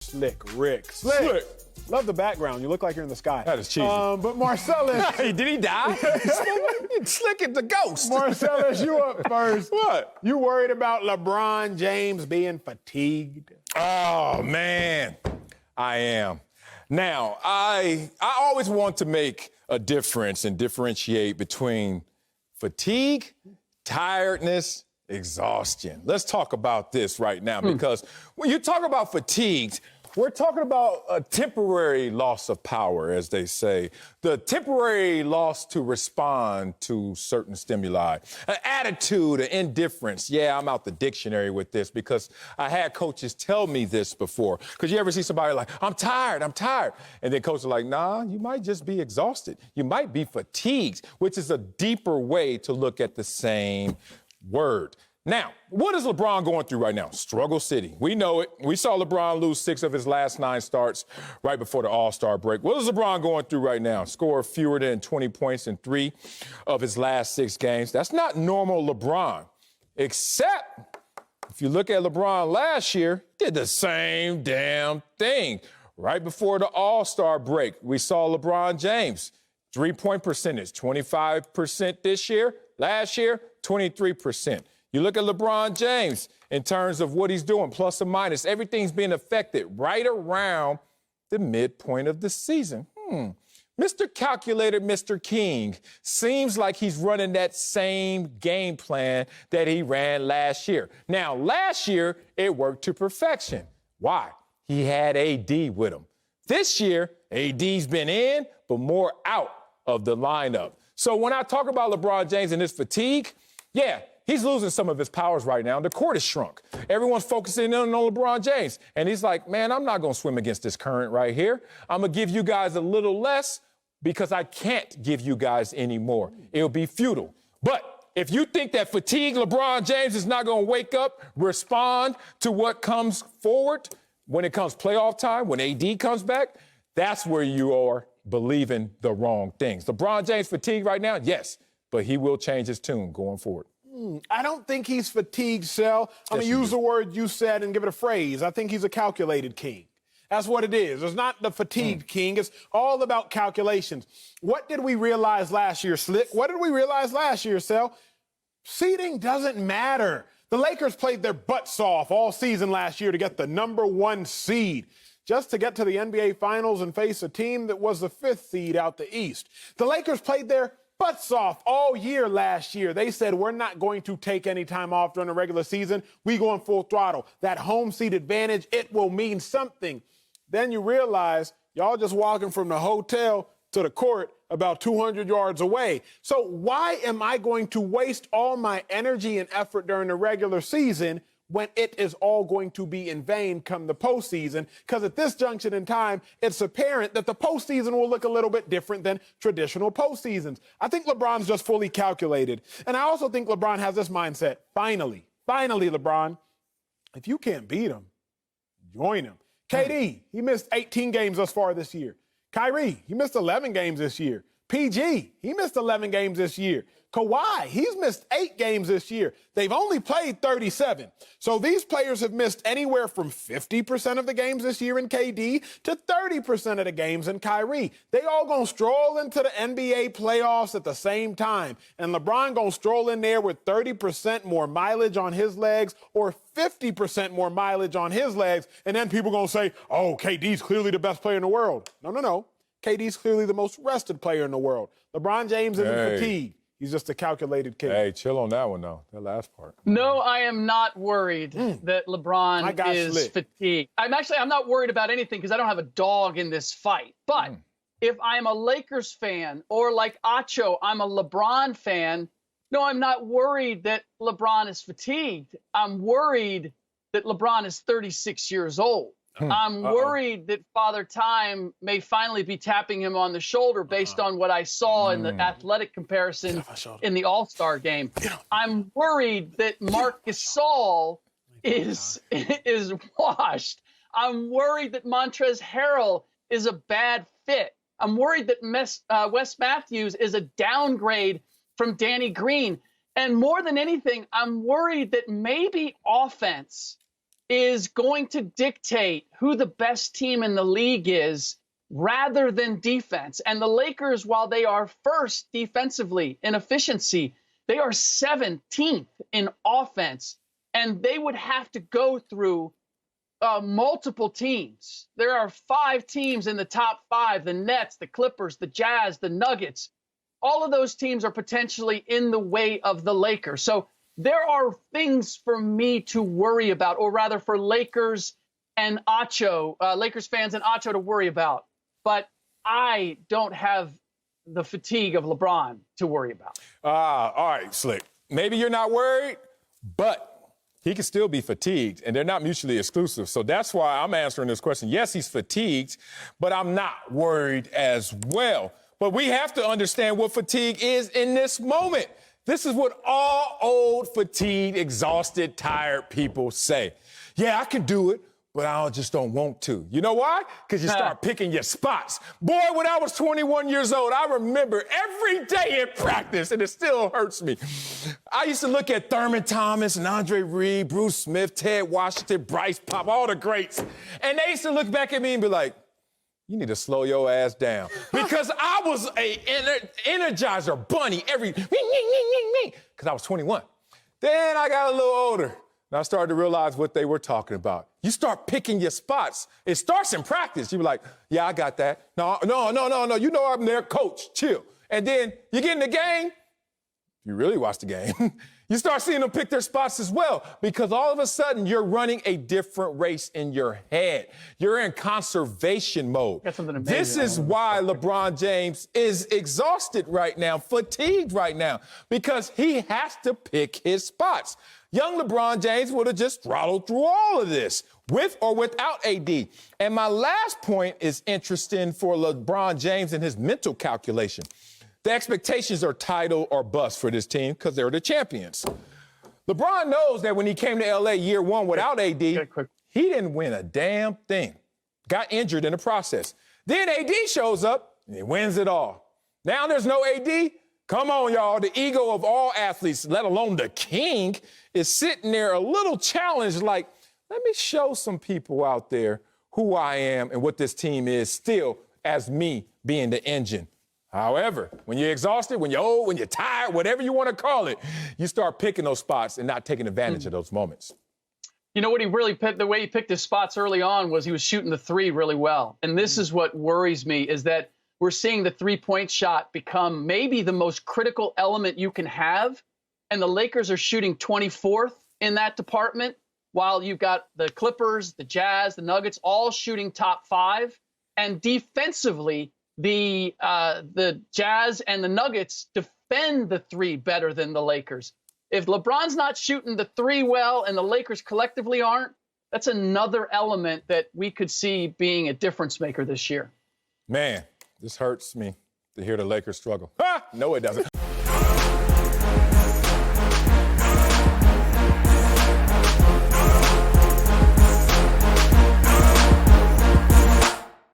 Slick Rick. Slick. Love the background. You look like you're in the sky. That is cheesy. But Marcellus. Hey, did he die? Slick is the ghost. Marcellus, you up first. What? You worried about LeBron James being fatigued? Oh, man. I am. Now, I always want to make a difference and differentiate between fatigue, tiredness, exhaustion. Let's talk about this right now because when you talk about fatigued, we're talking about a temporary loss of power, as they say, the temporary loss to respond to certain stimuli, an attitude, an indifference. Yeah, I'm out the dictionary with this because I had coaches tell me this before. Because you ever see somebody like, I'm tired. And then coaches are like, nah, you might just be exhausted. You might be fatigued, which is a deeper way to look at the same word. Now, what is LeBron going through right now? Struggle City. We know it. We saw LeBron lose 6 of his last 9 starts right before the All-Star break. What is LeBron going through right now? Score fewer than 20 points in 3 of his last 6 games. That's not normal LeBron, except if you look at LeBron last year, he did the same damn thing. Right before the All-Star break, we saw LeBron James, 3-point percentage, 25% this year. Last year, 23%. You look at LeBron James in terms of what he's doing, plus or minus. Everything's being affected right around the midpoint of the season. Mr. Calculator, Mr. King, seems like he's running that same game plan that he ran last year. Now, last year, it worked to perfection. Why? He had AD with him. This year, AD's been in, but more out of the lineup. So when I talk about LeBron James and his fatigue, yeah, he's losing some of his powers right now. The court is shrunk. Everyone's focusing in on LeBron James. And he's like, man, I'm not going to swim against this current right here. I'm going to give you guys a little less because I can't give you guys any more. It'll be futile. But if you think that fatigued LeBron James is not going to wake up, respond to what comes forward when it comes playoff time, when AD comes back, that's where you are believing the wrong things. LeBron James fatigued right now? Yes, but he will change his tune going forward. I don't think he's fatigued, Sel. I'm going to use the word you said and give it a phrase. I think he's a calculated king. That's what it is. It's not the fatigued king. It's all about calculations. What did we realize last year, Slick? What did we realize last year, Sel? Seeding doesn't matter. The Lakers played their butts off all season last year to get the #1 seed, just to get to the NBA Finals and face a team that was the 5th seed out the East. The Lakers played their butts off all year last year. They said, we're not going to take any time off during the regular season. We going full throttle. That home seat advantage, it will mean something. Then you realize y'all just walking from the hotel to the court about 200 yards away. So why am I going to waste all my energy and effort during the regular season when it is all going to be in vain come the postseason? Because at this junction in time, it's apparent that the postseason will look a little bit different than traditional postseasons. I think LeBron's just fully calculated. And I also think LeBron has this mindset. Finally, LeBron, if you can't beat him, join him. KD, he missed 18 games thus far this year. Kyrie, he missed 11 games this year. PG, he missed 11 games this year. Kawhi, he's missed 8 games this year. They've only played 37. So these players have missed anywhere from 50% of the games this year in KD to 30% of the games in Kyrie. They all gonna stroll into the NBA playoffs at the same time. And LeBron gonna stroll in there with 30% more mileage on his legs or 50% more mileage on his legs. And then people gonna say, oh, KD's clearly the best player in the world. No. KD's clearly the most rested player in the world. LeBron James isn't fatigued. He's just a calculated kid. Hey, chill on that one, though, that last part. No, I am not worried that LeBron is fatigued. I'm not worried about anything because I don't have a dog in this fight. But if I'm a Lakers fan or like Acho, I'm a LeBron fan, no, I'm not worried that LeBron is fatigued. I'm worried that LeBron is 36 years old. I'm worried that Father Time may finally be tapping him on the shoulder based on what I saw in the athletic comparison in the All-Star game. I'm worried that Marc Gasol is washed. I'm worried that Montrezl Harrell is a bad fit. I'm worried that Wes Matthews is a downgrade from Danny Green. And more than anything, I'm worried that maybe offense is going to dictate who the best team in the league is rather than defense. And the Lakers, while they are first defensively in efficiency, they are 17th in offense. And they would have to go through multiple teams. There are 5 teams in the top 5, the Nets, the Clippers, the Jazz, the Nuggets. All of those teams are potentially in the way of the Lakers. So there are things for me to worry about, or rather for Lakers and Acho, Lakers fans and Acho to worry about. But I don't have the fatigue of LeBron to worry about. All right, Slick. Maybe you're not worried, but he can still be fatigued, and they're not mutually exclusive. So that's why I'm answering this question. Yes, he's fatigued, but I'm not worried as well. But we have to understand what fatigue is in this moment. This is what all old, fatigued, exhausted, tired people say. Yeah, I can do it, but I just don't want to. You know why? Because you start picking your spots. Boy, when I was 21 years old, I remember every day in practice, and it still hurts me. I used to look at Thurman Thomas and Andre Reed, Bruce Smith, Ted Washington, Bryce Pop, all the greats. And they used to look back at me and be like, you need to slow your ass down. Because I was a energizer bunny every, because I was 21. Then I got a little older. And I started to realize what they were talking about. You start picking your spots. It starts in practice. You be like, yeah, I got that. No. You know I'm there, coach, chill. And then you get in the game. If you really watch the game, you start seeing them pick their spots as well, because all of a sudden you're running a different race in your head. You're in conservation mode. This is why LeBron James is exhausted right now, fatigued right now, because he has to pick his spots. Young LeBron James would have just throttled through all of this, with or without AD. And my last point is interesting for LeBron James and his mental calculation. The expectations are title or bust for this team because they're the champions. LeBron knows that when he came to L.A. year 1 without AD, he didn't win a damn thing. Got injured in the process. Then AD shows up and he wins it all. Now there's no AD. Come on, y'all. The ego of all athletes, let alone the king, is sitting there a little challenged like, let me show some people out there who I am and what this team is still as me being the engine. However, when you're exhausted, when you're old, when you're tired, whatever you want to call it, you start picking those spots and not taking advantage of those moments. You know what he really picked, the way he picked his spots early on was he was shooting the 3 really well. And this is what worries me, is that we're seeing the 3-point shot become maybe the most critical element you can have. And the Lakers are shooting 24th in that department, while you've got the Clippers, the Jazz, the Nuggets, all shooting top 5. And defensively, the Jazz and the Nuggets defend the 3 better than the Lakers. If LeBron's not shooting the 3 well and the Lakers collectively aren't, that's another element that we could see being a difference maker this year. Man, this hurts me to hear the Lakers struggle. No, it doesn't.